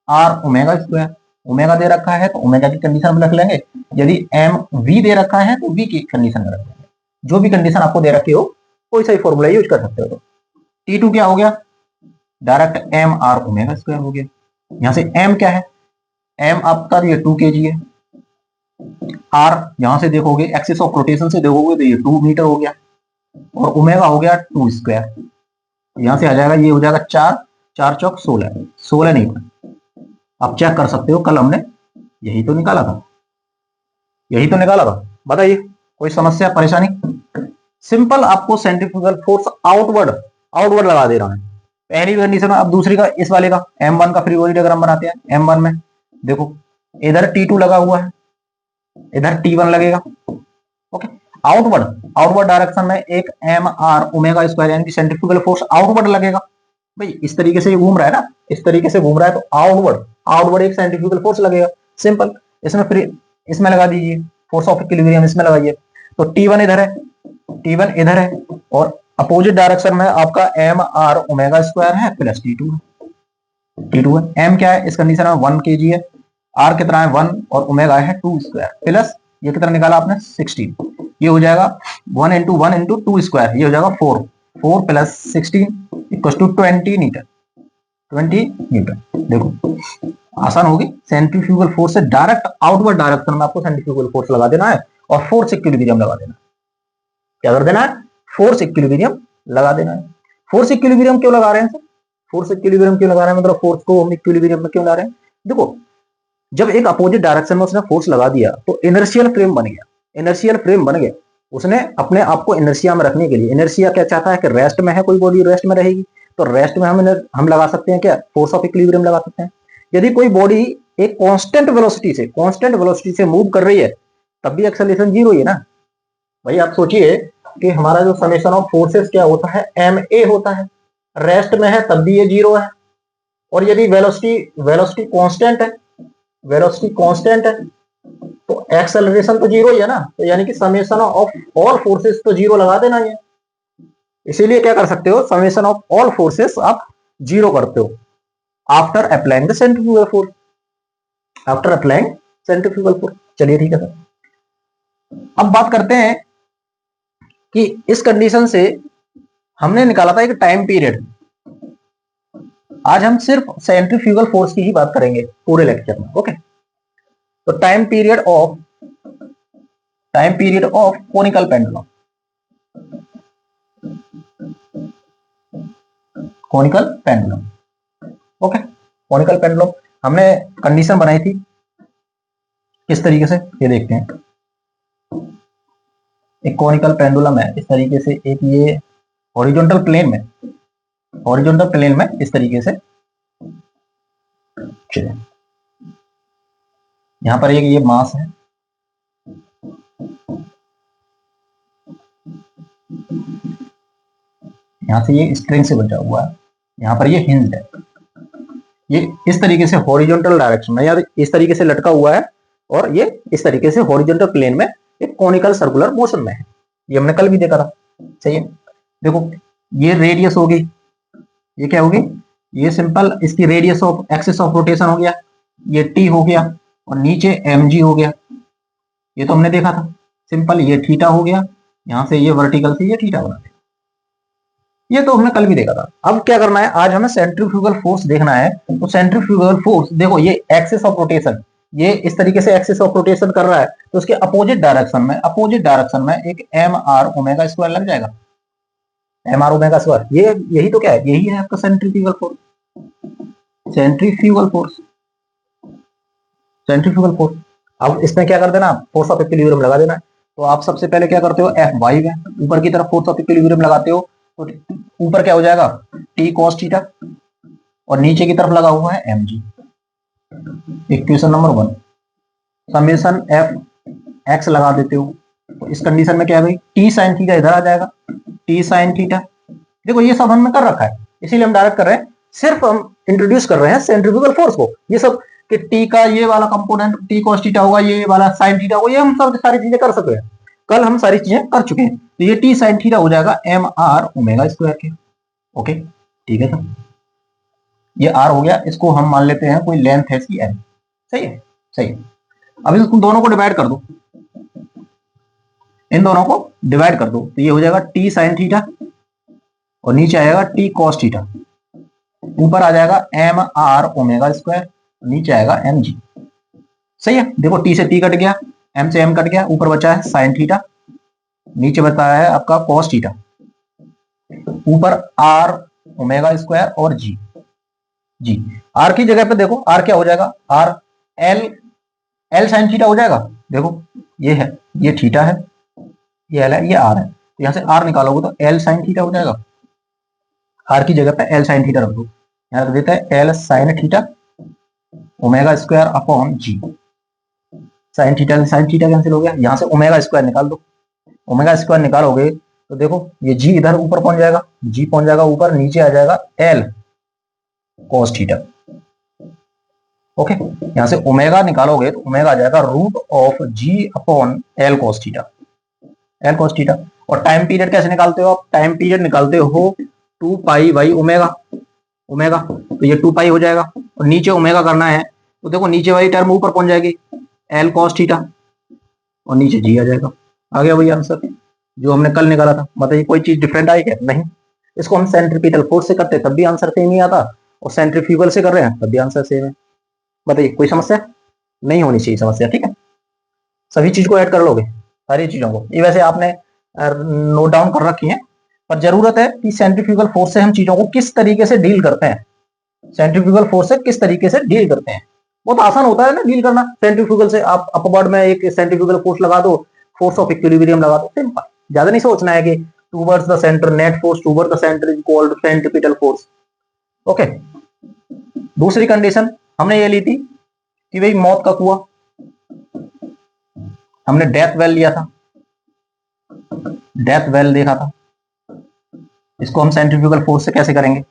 are omega square, omega दे रखा है तो ओमेगा की कंडीशन में रख लेंगे, यदि एम वी दे रखा है तो वी की कंडीशन में रख लेंगे, जो भी कंडीशन आपको दे रखी हो कोई सा फॉर्मूला यूज कर सकते हो। तो T2 क्या हो गया, direct M are omega square हो गया। यहां से एम क्या है, एम आपका ये 2 kg है, आर यहां से देखोगे एक्सिस ऑफ रोटेशन से देखोगे तो ये 2 मीटर हो गया, और ओमेगा हो गया 2 स्क्वायर, यहां से आ जाएगा ये हो जाएगा 4, 4 चौक 16, 16 नहीं था, आप चेक कर सकते हो, कल हमने यही तो निकाला था, यही तो निकाला था। बताइए कोई समस्या परेशानी, सिंपल आपको सेंट्रीफ्यूगल फोर्स आउटवर्ड आउटवर्ड लगा दे रहा है पहली कंडीशन में। अब दूसरी का, इस वाले का M1 का फ्री बॉडी डायग्राम बनाते हैं। M1 में देखो इधर T2 लगा हुआ है, इधर T1 लगेगा, ओके। आउटवर्ड आउटवर्ड डायरेक्शन में एक एम आर ओमेगा स्क्वायर यानी कि सेंट्रीफ्यूगल फोर्स आउटवर्ड लगेगा भाई, इस तरीके से घूम रहा है ना, इस तरीके से घूम रहा है तो आउटवर्ड आउटवर्ड एक सेंट्रीफ्यूगल फोर्स लगेगा, सिंपल। इसमें फ्री, इसमें लगा दीजिए फोर्स ऑफ इक्विलिब्रियम, इसमें लगाइए तो T1 इधर है, T1 इधर है, और अपोजिट डायरेक्शन में आपका एम आर ओमेगा स्क्वायर है प्लस T2 है, T2 है। एम क्या है इस कंडीशन में 1 kg है, आर कितना है 1 और ओमेगा है 2 स्क्वायर, प्लस ये कितना निकाला आपने 16, ये हो जाएगा 1 इंटू 1 इंटू 2 स्क्वायर, ये हो जाएगा 4, 4 plus 16 equal to 20 metre, 20 metre. देखो आसान होगी, सेंट्रीफ्यूगल फोर्स से डायरेक्ट आउटवर्ड डायरेक्शन में आपको सेंट्रीफ्यूगल फोर्स लगा देना है और फोर्स इक्विलिब्रियम लगा देना है। क्या कर देना है, फोर्स इक्विलिब्रियम लगा देना है। फोर्स इक्विलिब्रियम क्यों लगा रहे हैं, फोर्स इक्विलिब्रियम क्यों लगा रहे हैं, मतलब फोर्स को हम इक्विलिब्रियम में क्यों ला रहे हैं। देखो जब एक अपोजिट डायरेक्शन में उसने फोर्स लगा दिया तो इनर्शियल फ्रेम बन गया, इनर्शियल फ्रेम बन गया, उसने अपने आप को इनर्शिया में रखने के लिए, इनर्शिया क्या चाहता है कि रेस्ट में है, कोई बॉडी रेस्ट में रहेगी तो रेस्ट में हम लगा सकते हैं क्या, फोर्स ऑफ इक्विलिब्रियम लगा सकते हैं। यदि कोई बॉडी एक कांस्टेंट वेलोसिटी से मूव कर रही है तब भी एक्सेलरेशन जीरो ही है ना भाई। आप सोचिए कि हमारा जो समेशन ऑफ फोर्सेस क्या होता है, ma होता है, रेस्ट में है तब भी ये जीरो है, और यदि वेलोसिटी कांस्टेंट है, वेलोसिटी कांस्टेंट है तो एक्सेलरेशन तो जीरो ही है ना, तो यानी कि समेशन ऑफ ऑल फोर्सेस तो जीरो लगा देना है। इसीलिए क्या कर सकते हो, समेशन ऑफ ऑल फोर्सेस आप जीरो करते हो after applying the centrifugal force, after applying centrifugal force. चलिए ठीक है सर, अब बात करते हैं कि इस कंडीशन से हमने निकाला था एक टाइम पीरियड, आज हम सिर्फ सेंट्रीफ्यूगल फोर्स की ही बात करेंगे पूरे लेक्चर में, ओके। तो time period of conical pendulum, conical pendulum, okay. Conical pendulum हमने कंडीशन बनाई थी किस तरीके से, ये देखते हैं। एक कोनिकल पेंडुलम है इस तरीके से, एक ये हॉरिजॉन्टल प्लेन में इस तरीके से, चलिए यहां पर एक ये मास है, यहां से ये स्ट्रिंग से बचा हुआ है, यहां पर ये हिंज है, ये इस तरीके से हॉरिजॉन्टल डायरेक्शन में या इस तरीके से लटका हुआ है, और ये इस तरीके से हॉरिजॉन्टल प्लेन में एक कोनिकल सर्कुलर मोशन में है। ये हमने कल भी देखा था, सही है। देखो ये रेडियस होगी, ये क्या होगी, ये सिंपल इसकी radius of axis of rotation हो गया, ये टी हो गया, और नीचे mg हो गया, ये तो हमने देखा था सिंपल, ये थीटा हो गया, यहां से ये वर्टिकल से ये थीटा बना दिया, ये तो हमने कल भी देखा था। अब क्या करना है, आज हमें सेंट्रीफ्यूगल फोर्स देखना है। तो सेंट्रीफ्यूगल फोर्स देखो, ये एक्सिस ऑफ रोटेशन, ये इस तरीके से एक्सिस ऑफ रोटेशन कर रहा है, तो उसके अपोजिट डायरेक्शन में एक एम आर ओमेगा स्क्वायर लग जाएगा, एम आर ओमेगा स्क्वायर, ये यही तो क्या है, यही है आपका centrifugal force, centrifugal force, centrifugal force. अब इसमें क्या कर देना, फोर्स ऑफ इक्विलिब्रियम लगा देना है। तो आप सबसे पहले क्या करते हो, एफ वाई है, ऊपर की तरफ फोर्स ऑफ इक्विलिब्रियम लगाते हो, तो ऊपर क्या हो जाएगा टी कॉस थीटा, और नीचे की तरफ लगा हुआ है M G. Equation number 1, summation F X लगा देते हो, तो इस कंडीशन में क्या है भाई, टी साइन थीटा इधर आ जाएगा, टी साइन थीटा देखो ये सब हमने कर रखा है, इसीलिए हम डायरेक्ट कर रहे हैं, सिर्फ हम इंट्रोड्यूस कर रहे हैं सेंट्रीफ्यूगल फोर्स को। ये सब कि टी का ये वाला कंपोनेंट टी cos थीटा होगा, ये वाला sin थीटा होगा, ये हम सब सारी चीजें कर सकते हैं, कल हम सारी चीजें कर चुके हैं। तो ये टी sin थीटा हो जाएगा एम आर ओमेगा स्क्वायर के। ओके ठीक है सर, ये आर हो गया, इसको हम मान लेते हैं कोई लेंथ है इसकी एल। सही है, सही है। अब इन दोनों को डिवाइड कर दो, इन दोनों को डिवाइड कर दो, तो ये हो जाएगा टी sin थीटा और नीचे आएगा टी cos थीटा, ऊपर आ जाएगा एम आर ओमेगा स्क्वायर, नीचे आएगा एम जी। सही है, देखो टी से टी कट गया, एम से एम कट गया, ऊपर बचा है साइन थीटा, नीचे बताया है आपका कॉस थीटा, ऊपर आर ओमेगा स्क्वायर और जी। जी आर की जगह पे देखो आर क्या हो जाएगा, आर एल साइन थीटा हो जाएगा। देखो ये है, ये थीटा है, ये एल है, ये आर है, तो यहां से आर निकालोगे तो एल साइन थीटा हो जाएगा। आर की जगह पे एल साइन थीटा रख दो, यहां रख देता है L sine theta omega square upon G. Sine theta cancel हो गया, यहां से ओमेगा स्क्वायर निकाल दो, ओमेगा स्क्वायर निकालोगे तो देखो ये जी इधर ऊपर पहुंच जाएगा, जी पहुंच जाएगा ऊपर, नीचे आ जाएगा एल कॉस थीटा। ओके, यहां से ओमेगा निकालोगे तो ओमेगा आ जाएगा root of G upon L cos theta, L cos theta. और टाइम पीरियड कैसे निकालते हो आप, टाइम पीरियड निकालते हो 2 पाई बाई ओमेगा, ओमेगा तो ये 2 पाई हो जाएगा, और नीचे ओमेगा करना है तो देखो नीचे वाली टर्म ऊपर पहुंच जाएगी एल कॉस थीटा और नीचे जी आ जाएगा। आ गया वही आंसर जो हमने कल निकाला था। बताइए कोई चीज डिफरेंट आई क्या? नहीं। इसको हम सेंट्रीपिटल फोर्स से करते तब भी आंसर सेम ही आता, और सेंट्रीफ्यूगल से कर रहे हैं तब भी आंसर सेम है। बताइए कोई समस्या? नहीं होनी चाहिए समस्या, ठीक है। सभी चीज को ऐड कर लोगे, सारी चीजों को। ये वैसे आपने नोट डाउन कर रखी है, पर जरूरत है कि सेंट्रीफ्यूगल फोर्स से हम चीजों को किस तरीके से डील करते हैं, सेंट्रीफ्यूगल फोर्स से किस तरीके से डील करते हैं। बहुत आसान होता है ना डील करना सेंट्रीफ्यूगल से। आप अपवर्ड में एक सेंट्रीफ्यूगल फोर्स लगा दो, फोर्स ऑफ इक्विलिब्रियम लगा दो, सिंपल। ज्यादा नहीं सोचना है कि towards the centre net force toward the centre is called centripetal force. Okay, दूसरी कंडीशन हमने ये ली थी कि भाई मौत का कुआं, हमने डेथ वेल लिया था, डेथ वेल देखा था, इसको हम सेंट्रीफ्यूगल फोर्स से कैसे करेंगे।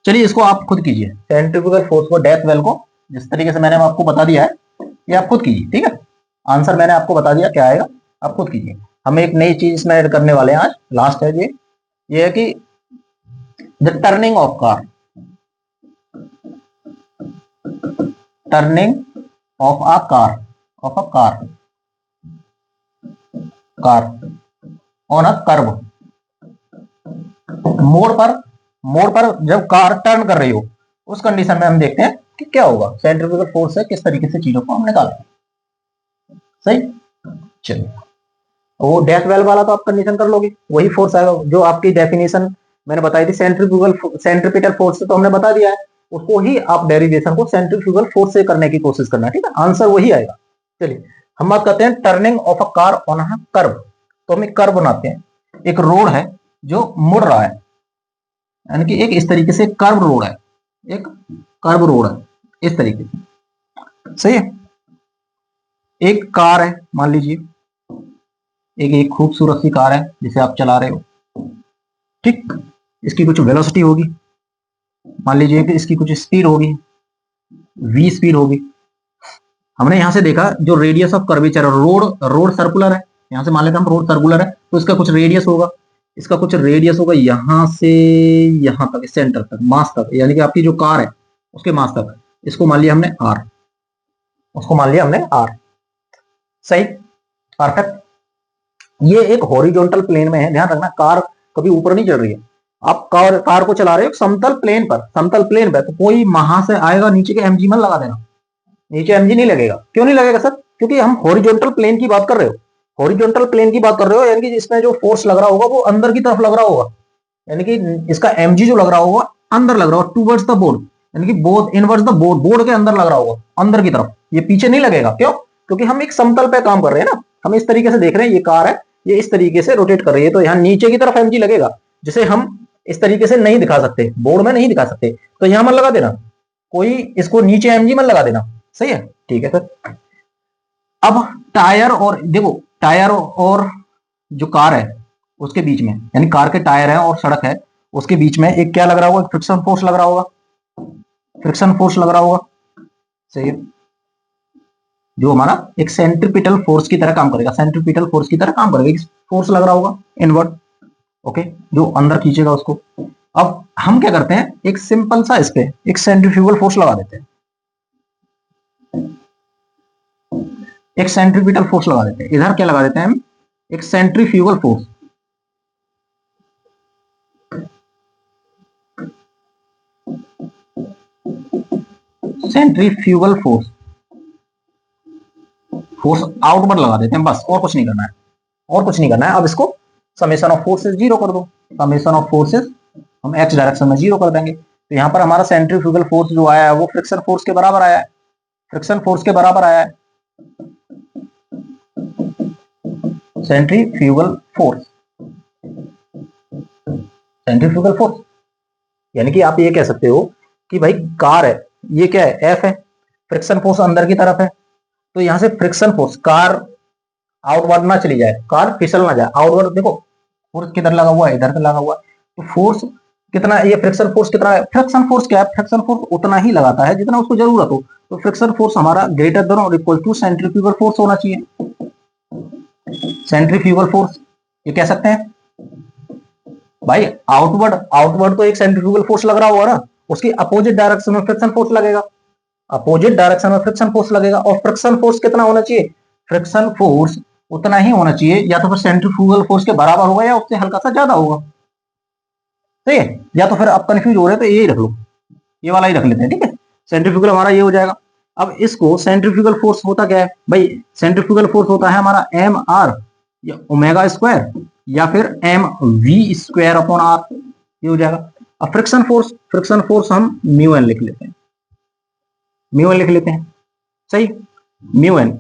चलिए इसको आप खुद कीजिए, सेंट्रीफ्यूगल फोर्स को, डेथ वेल को जिस तरीके से मैंने आपको बता दिया है ये आप खुद कीजिए, ठीक है। आंसर मैंने आपको बता दिया क्या आएगा, आप खुद कीजिए। हम एक नई चीज इसमें ऐड करने वाले हैं आज, लास्ट है ये है कि the turning of car, turning of a car, of a car, car on a curve. मोड़ पर जब कार टर्न कर रही हो उस कंडीशन में हम देखते हैं कि क्या होगा, सेंट्रीफ्यूगल फोर्स से किस तरीके से चीजों को हम निकालते हैं। सही, चलिए वो डेथ वेल वाला तो आप कंडीशन कर लोगे, वही फोर्स आएगा जो आपकी डेफिनेशन मैंने बताई थी सेंट्रीफ्यूगल सेंट्रीपिटल फोर्स से, तो हमने बता दिया है, उसको ही आप डेरिवेशन को सेंट्रीफ्यूगल फोर्स से करने की कोशिश करना, ठीक है। आंसर वही आएगा। चलिए हम बात करते हैं turning of a car on a curve. तो हम एक कर्व बनाते हैं, एक रोड है जो मुड़ रहा है, यानी कि एक इस तरीके से कर्व रोड है, एक कर्व रोड है इस तरीके से। सही है, एक कार है मान लीजिए, एक खूबसूरत सी कार है जिसे आप चला रहे हो, ठीक। इसकी कुछ वेलोसिटी होगी, मान लीजिए कि इसकी कुछ स्पीड होगी, v स्पीड होगी। हमने यहां से देखा जो radius of curvature, road circular है, यहां से मान लेते हैं हम रोड सर्कुलर है तो इसका कुछ रेडियस होगा, इसका कुछ रेडियस होगा यहां से यहां तक, सेंटर तक, मास तक, यानी कि आपकी जो कार है उसके मास तक। इसको मान लिया हमने r, उसको मान लिया हमने r। सही, परफेक्ट। ये एक हॉरिजॉन्टल प्लेन में है, ध्यान रखना कार कभी ऊपर नहीं चल रही है। आप कार को चला रहे हो समतल प्लेन पर, समतल प्लेन पर, तो कोई वहां से आएगा नीचे के mg मत लगा देना, नीचे mg नहीं लगेगा। क्यों नहीं लगेगा सर? क्योंकि हम हॉरिजॉन्टल प्लेन की बात कर रहे हो, हॉरिजॉन्टल प्लेन की बात कर रहे हो, यानी कि इसमें जो फोर्स लग रहा होगा वो अंदर की तरफ लग रहा होगा, यानी कि इसका mg जो लग रहा होगा अंदर लग रहा होगा, टूवर्ड्स द बोर्ड, यानी कि board inwards the board, board के अंदर लग रहा होगा, अंदर की तरफ, ये पीछे नहीं लगेगा। क्यों? क्योंकि हम एक समतल पे काम कर रहे हैं ना, हम इस तरीके से देख रहे हैं, ये कार है ये इस तरीके से रोटेट कर रही है, तो यहाँ नीचे की तरफ mg लगेगा, जिसे हम इस तरीके से नहीं दिखा सकते, बोर्ड में नहीं दिखा सकते, तो यहां मत लगा देना, कोई इसको नीचे mg मत लगा देना। सही है, ठीक है सर। अब टायर और देखो, टायर और जो कार है उसके बीच में, यानी कार के टायर है और सड़क है, उसके बीच में एक क्या लग रहा होगा, फ्रिक्शन फोर्स लग रहा होगा, फ्रिक्शन फोर्स लग रहा होगा। सही है, जो हमारा एक सेंट्रीपिटल फोर्स की तरह काम करेगा, सेंट्रीपिटल फोर्स की तरह काम करेगा, फोर्स लग रहा होगा इनवर्ट। ओके, जो अंदर खींचेगा उसको। अब हम क्या करते हैं, एक सिंपल सा इस पे एक सेंट्रीफ्यूगल फोर्स लगा देते हैं, एक सेंट्रीपिटल फोर्स लगा देते हैं, इधर क्या लगा देते हैं हम, एक centrifugal force. Centrifugal force, force outward लगा देते हैं बस, और कुछ नहीं करना है, और कुछ नहीं करना है। अब इसको समेशन ऑफ फोर्सेस जीरो कर दो, समेशन ऑफ फोर्सेस हम एक्स डायरेक्शन में जीरो कर देंगे। तो यहां पर हमारा सेंट्रीफ्यूगल फोर्स जो आया है वो फ्रिक्शन फोर्स के बराबर आया है, फ्रिक्शन फोर्स के बराबर आया है, सेंट्रीफ्यूगल फोर्स, सेंट्रीफ्यूगल फोर्स। यानी कि आप ये कह सकते हो कि भाई कार है, ये क्या है, एफ है, फ्रिक्शन फोर्स अंदर की तरफ है, तो यहां से फ्रिक्शन फोर्स, कार आउटवर्ड ना चली जाए, कार फिसल ना जाए, आउटवर्ड देखो फोर्स किधर लगा हुआ है, इधर से लगा हुआ है, तो फोर्स कितना, ये फ्रिक्शन फोर्स कितना है, फ्रिक्शन फोर्स क्या है, फ्रिक्शन फोर्स उतना ही लगाता है जितना उसको जरूरत हो। तो फ्रिक्शन फोर्स हमारा ग्रेटर देन और इक्वल टू सेंट्रीफ्यूगल फोर्स होना चाहिए, सेंट्रीफ्यूगल फोर्स ये कह सकते हैं। भाई आउटवर्ड, आउटवर्ड तो एक सेंट्रीफ्यूगल फोर्स लग रहा होगा ना, उसकी अपोजिट डायरेक्शन में फ्रिक्शन फोर्स लगेगा, अपोजिट डायरेक्शन में फ्रिक्शन फोर्स लगेगा, और फ्रिक्शन फोर्स कितना होना चाहिए, फ्रिक्शन फोर्स उतना ही होना चाहिए, या तो फिर सेंट्रीफ्यूगल फोर्स के बराबर होगा या उससे हल्का सा ज्यादा होगा। ठीक है, या तो फिर आप कंफ्यूज हो रहे हैं तो यही रख लो, ये वाला ही रख लेते हैं, ठीक है। सेंट्रीफ्यूगल हमारा ये हो जाएगा। अब इसको सेंट्रीफ्यूगल फोर्स होता क्या है भाई, सेंट्रीफ्यूगल फोर्स होता है हमारा एम आर या ओमेगा स्क्वायर या फिर M we square upon R, ये हो जाएगा। अब फ्रिक्शन फोर्स, फ्रिक्शन फोर्स हम म्यू एन लिख लेते हैं, म्यू एन लिख लेते हैं, सही, म्यू एन।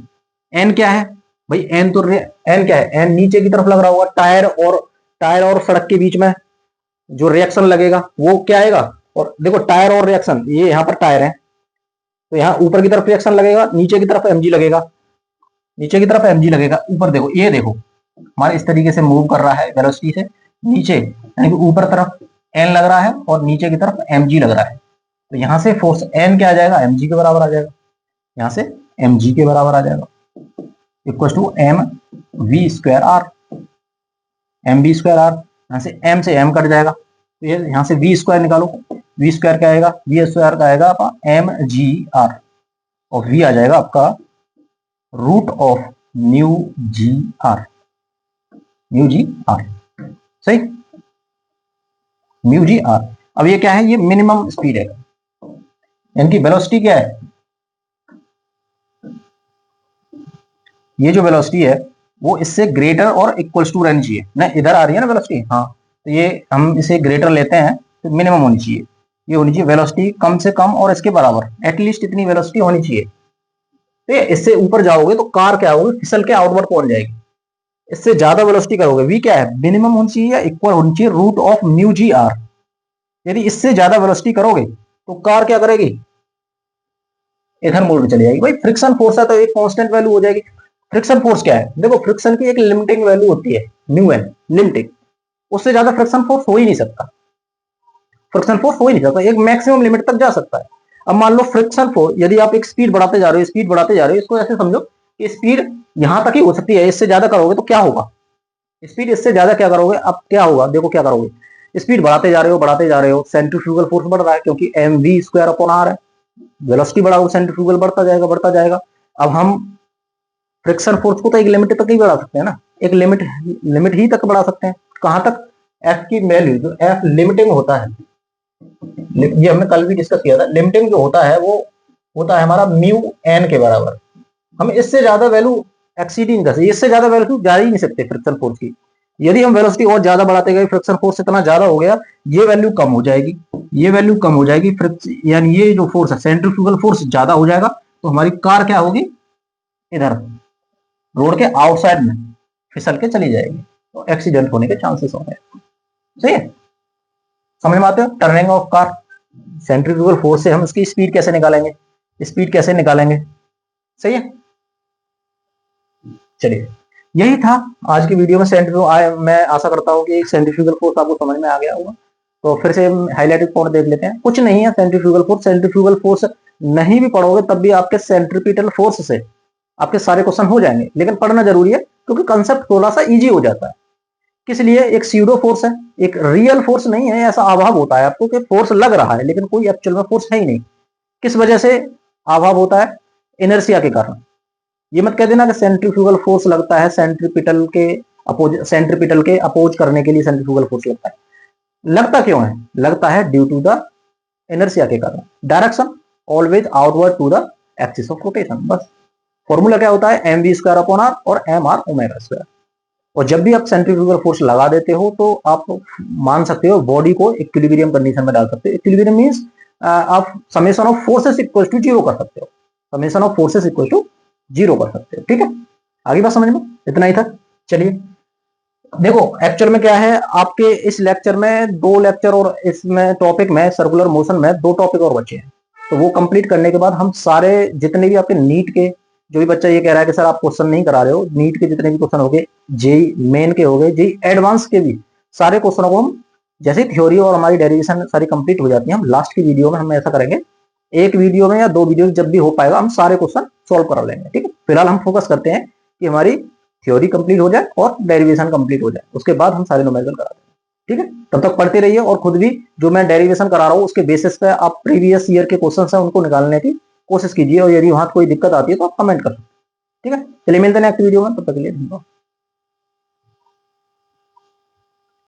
एन क्या है भाई, एन तो एन क्या है, एन नीचे की तरफ लग रहा होगा, टायर और सड़क के बीच में जो रिएक्शन लगेगा वो क्या आएगा, और देखो टायर और रिएक्शन, ये यहाँ पर टायर है तो यहाँ ऊपर की तरफ रिएक्शन लगेगा, नीचे की तरफ एमजी लगेगा, नीचे की तरफ एमजी लगेगा, ऊपर देखो, ये देखो हमारे इस तरीके से मूव कर रहा है वेलोसिटी से नीचे, यानी कि ऊपर तरफ एन लग रहा है और नीचे की तरफ एमजी लग रहा है, तो यहाँ से फोर्स एन क्या आ जाएगा, एमजी के बराबर आ जाएगा, यहाँ से एमजी के बराबर आ जाएगा, equal to M we square R, M B square R, यहाँ से एम कट जाएगा, तो ये यहाँ से वी स्क्वायर निकालो, वी स्क्वायर क्या आएगा, वी स्क्वायर का आएगा आपका एम जी आर, और वी आ जाएगा आपका root of mu G R, mu G R, सही, म्यू जी आर। अब ये क्या है, ये मिनिमम स्पीड है, इनकी वेलोसिटी क्या है, ये जो वेलोसिटी है वो इससे ग्रेटर और इक्वल्स टू रहनी चाहिए ना, इधर आ रही है ना वेलोसिटी, हाँ, तो ये हम इसे ग्रेटर लेते हैं तो मिनिमम होनी चाहिए, ये होनी चाहिए वेलोसिटी कम से कम और इसके बराबर, एटलीस्ट इतनी वेलोसिटी होनी चाहिए। तो इससे ऊपर जाओगे तो कार क्या होगी, फिसल के आउटवर्ड पहुंच जाएगी, इससे ज्यादा वेलोसिटी करोगे, वी क्या है, मिनिमम होनी चाहिए या इक्वल होनी चाहिए root of mu G R. यदि इससे ज्यादा वेलोसिटी करोगे तो कार क्या करेगी, इधर मोड़ में चली जाएगी। भाई फ्रिक्शन फोर्स है तो एक कांस्टेंट वैल्यू हो जाएगी। फ्रिक्शन फोर्स क्या है, देखो फ्रिक्शन की एक लिमिटिंग वैल्यू होती है म्यू एन, लिमिटिंग, उससे ज्यादा फ्रिक्शन फोर्स हो ही नहीं सकता, फ्रिक्शन फोर्स हो ही नहीं सकता, एक मैक्सिमम लिमिट तक जा सकता है। अब मान लो फ्रिक्शन फोर्स, यदि आप एक स्पीड बढ़ाते जा रहे हो, स्पीड बढ़ाते जा रहे हो, इसको ऐसे समझो कि स्पीड यहां तक ही हो सकती है, इससे ज्यादा करोगे तो क्या होगा, स्पीड इससे ज्यादा क्या करोगे, अब क्या होगा, देखो क्या करोगे, स्पीड बढ़ाते जा रहे हो, बढ़ाते जा रहे हो, सेंट्रीफ्यूगल फोर्स बढ़ रहा है क्योंकि M we square upon R है, वेलोसिटी बढ़ाओगे सेंट्रीफ्यूगल बढ़ता जाएगा, बढ़ता जाएगा। अब हम फ्रिक्शन फोर्स को तो एक लिमिट तक ही बढ़ा सकते हैं ना, एक लिमिट, लिमिट ही तक बढ़ा सकते हैं, कहां तक, एफ की वैल्यू, जो एफ लिमिटिंग होता है, ये हमने कल भी डिस्कस किया था, लिमिटिंग जो होता है वो होता है हमारा म्यू एन के बराबर, हम इससे ज्यादा वैल्यू एक्सीड ही नहीं कर सकते, इससे ज्यादा वैल्यू जा ही नहीं सकते फ्रिक्शन फोर्स की। यदि हम वेलोसिटी और ज्यादा बढ़ाते गए, फ्रिक्शन फोर्स इतना ज्यादा हो गया, ये वैल्यू कम हो जाएगी, ये वैल्यू कम हो जाएगी, यानी ये जो फोर्स है सेंट्रीफ्यूगल फोर्स ज्यादा हो जाएगा, तो हमारी कार क्या होगी, इधर रोड के आउटसाइड में फिसल के चली जाएगी, तो एक्सीडेंट होने के चांसेस होंगे। सही है, समझ में आते हो, turning of car, centrifugal force से हम इसकी स्पीड कैसे निकालेंगे, स्पीड कैसे निकालेंगे, सही है। चलिए यही था आज की वीडियो में मैं आशा करता हूँ कि सेंट्रीफ्यूगल फोर्स आपको समझ में आ गया होगा। तो फिर से हाईलाइटेड पॉइंट देख लेते हैं। कुछ नहीं है सेंट्रीफ्यूगल फोर्स नहीं भी पढ़ोगे तब भी आपके सेंट्रीपिटल फोर्स से आपके सारे क्वेश्चन हो जाएंगे, लेकिन पढ़ना जरूरी है क्योंकि कंसेप्ट थोड़ा सा इजी हो जाता है। किस लिए? एक सीडो फोर्स है, एक रियल फोर्स नहीं है। ऐसा अभाव होता है आपको कि फोर्स लग रहा है लेकिन कोई एक्चुअल में फोर्स है ही नहीं। किस वजह से अभाव होता है? इनर्शिया के कारण। ये मत कह देना कि सेंट्रीफ्यूगल फोर्स लगता है सेंट्रीपिटल के अपोज करने के लिए सेंट्रीफ्यूगल फोर्स लगता है। लगता क्यों है? लगता है ड्यू टू द इनर्शिया के कारण। Direction always outward to the axis of rotation. बस फॉर्मूला क्या होता है? M we square upon R और एम आर ओमेगा स्क्वायर। और जब भी आप सेंट्रीफ्यूगल फोर्स लगा देते हो तो आप मान सकते हो बॉडी को इक्विलिब्रियम कंडीशन में डाल सकते हो। इक्विलिब्रियम मींस आप summation of forces equal to zero कर सकते हो। Summation of forces equal to zero कर सकते हो। ठीक है, आगे बात समझ में? इतना ही था। चलिए देखो एक्चुअल में क्या है, आपके इस लेक्चर में 2 लेक्चर और इसमें टॉपिक में सर्कुलर मोशन में 2 टॉपिक और बचे हैं। तो वो कंप्लीट करने के बाद हम सारे जितने भी आपके नीट के, जो भी बच्चा ये कह रहा है कि सर आप क्वेश्चन नहीं करा रहे हो, नीट के जितने भी क्वेश्चन हो गए, जेई मेन के हो गए, जेई एडवांस के भी सारे क्वेश्चनों को हम जैसे थ्योरी और हमारी डेरिवेशन सारी कंप्लीट हो जाती है, हम लास्ट की वीडियो में हम ऐसा करेंगे, एक वीडियो में या 2 वीडियो जब भी हो पाएगा हम सारे क्वेश्चन सॉल्व करा लेंगे। ठीक है, फिलहाल हम फोकस करते हैं कि हमारी थ्योरी कंप्लीट हो जाए और डेरिवेशन कंप्लीट हो जाए, उसके बाद हम सारे न्यूमेरिकल करा देंगे। ठीक है, तब तक पढ़ते रहिए और खुद भी जो मैं डेरिवेशन करा रहा हूँ उसके बेसिस पे आप प्रीवियस ईयर के क्वेश्चन है उनको निकालने की कोशिश कीजिए, और यदि वहां कोई दिक्कत आती है तो आप कमेंट कर सकते हैं। ठीक है, चलिए मिलते हैं नेक्स्ट वीडियो में, तब तक के लिए धन्यवाद।